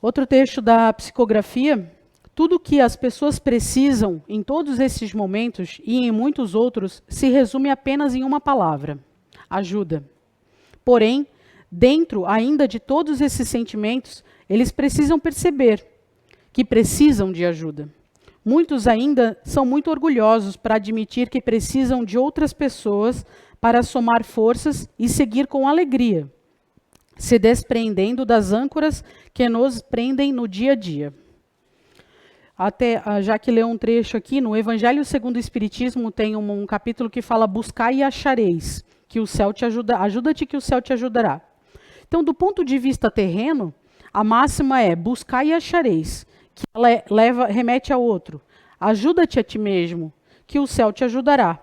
Outro texto da psicografia: tudo que as pessoas precisam em todos esses momentos e em muitos outros se resume apenas em uma palavra: ajuda. Porém, dentro ainda de todos esses sentimentos, eles precisam perceber que precisam de ajuda. Muitos ainda são muito orgulhosos para admitir que precisam de outras pessoas para somar forças e seguir com alegria, se despreendendo das âncoras que nos prendem no dia a dia. Até, já que leu um trecho aqui, no Evangelho segundo o Espiritismo tem um capítulo que fala: buscai e achareis, que o céu te ajuda, ajuda-te que o céu te ajudará. Então, do ponto de vista terreno, a máxima é: buscai e achareis, que ela remete ao outro. Ajuda-te a ti mesmo, que o céu te ajudará.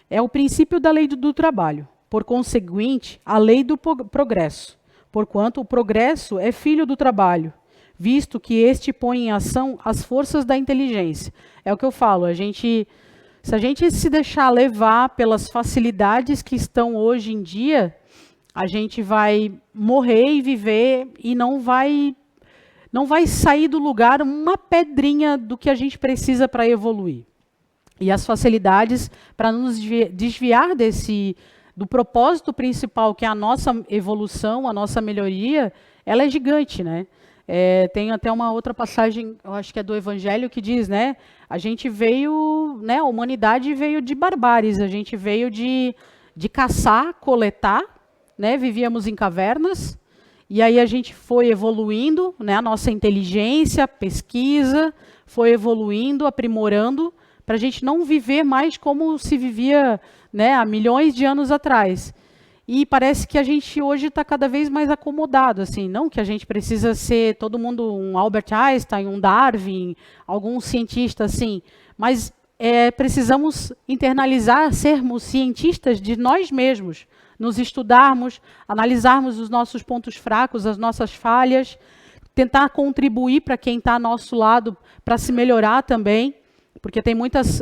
É o princípio da lei do trabalho. Por conseguinte, a lei do progresso. Porquanto o progresso é filho do trabalho, visto que este põe em ação as forças da inteligência. É o que eu falo, se a gente se deixar levar pelas facilidades que estão hoje em dia, a gente vai morrer e viver e não vai sair do lugar uma pedrinha do que a gente precisa para evoluir. E as facilidades para nos desviar do propósito principal, que é a nossa evolução, a nossa melhoria, ela é gigante, né? Tem até uma outra passagem, eu acho que é do Evangelho, que diz, né? A gente veio, né? A humanidade veio de barbáries, a gente veio de caçar, coletar, né? Vivíamos em cavernas. E aí a gente foi evoluindo, né, a nossa inteligência, pesquisa, foi evoluindo, aprimorando, para a gente não viver mais como se vivia, né, há milhões de anos atrás. E parece que a gente hoje está cada vez mais acomodado, assim, não que a gente precisa ser todo mundo um Albert Einstein, um Darwin, algum cientista assim, mas precisamos internalizar, sermos cientistas de nós mesmos, nos estudarmos, analisarmos os nossos pontos fracos, as nossas falhas, tentar contribuir para quem está ao nosso lado, para se melhorar também, porque tem muitas,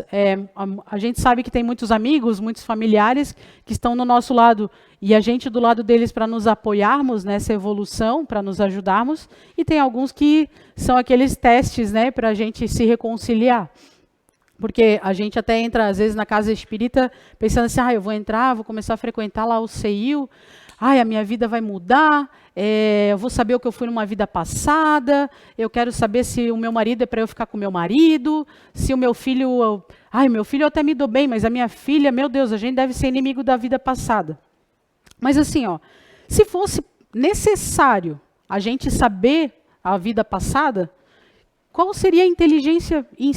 a gente sabe que tem muitos amigos, muitos familiares que estão no nosso lado, e a gente do lado deles para nos apoiarmos nessa evolução, para nos ajudarmos, e tem alguns que são aqueles testes, né, para a gente se reconciliar. Porque a gente até entra, às vezes, na casa espírita, pensando assim: eu vou entrar, vou começar a frequentar lá o CEIU, a minha vida vai mudar, eu vou saber o que eu fui numa vida passada, eu quero saber se o meu marido é para eu ficar com o meu marido, se o meu filho... meu filho eu até me dou bem, mas a minha filha, meu Deus, a gente deve ser inimigo da vida passada. Mas assim, se fosse necessário a gente saber a vida passada, qual seria a inteligência em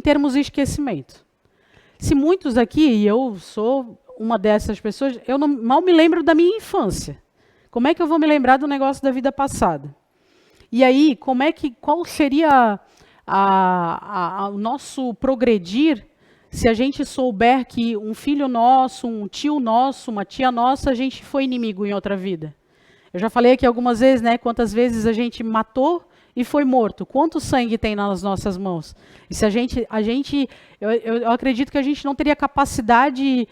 termos de esquecimento? Se muitos aqui, e eu sou uma dessas pessoas, eu mal me lembro da minha infância. Como é que eu vou me lembrar do negócio da vida passada? E aí, qual seria o nosso progredir se a gente souber que um filho nosso, um tio nosso, uma tia nossa, a gente foi inimigo em outra vida? Eu já falei aqui algumas vezes, né, quantas vezes a gente matou e foi morto. Quanto sangue tem nas nossas mãos? E se eu acredito que a gente não teria capacidade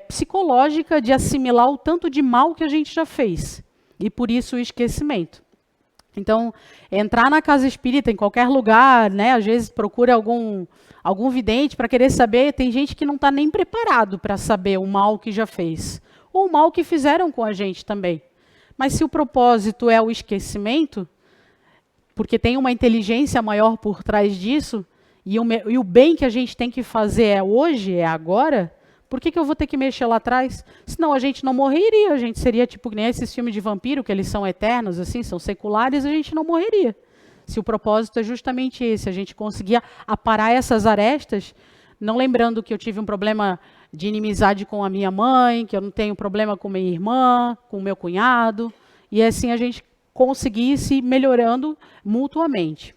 psicológica de assimilar o tanto de mal que a gente já fez. E por isso o esquecimento. Então, entrar na casa espírita, em qualquer lugar, né, às vezes procura algum vidente para querer saber, tem gente que não está nem preparado para saber o mal que já fez. Ou o mal que fizeram com a gente também. Mas se o propósito é o esquecimento, porque tem uma inteligência maior por trás disso, e o bem que a gente tem que fazer é hoje, é agora, por que eu vou ter que mexer lá atrás? Senão a gente não morreria, a gente seria tipo que nem esses filmes de vampiro, que eles são eternos, assim, são seculares, a gente não morreria. Se o propósito é justamente esse, a gente conseguir aparar essas arestas, não lembrando que eu tive um problema de inimizade com a minha mãe, que eu não tenho problema com minha irmã, com o meu cunhado, e assim a gente conseguisse melhorando mutuamente.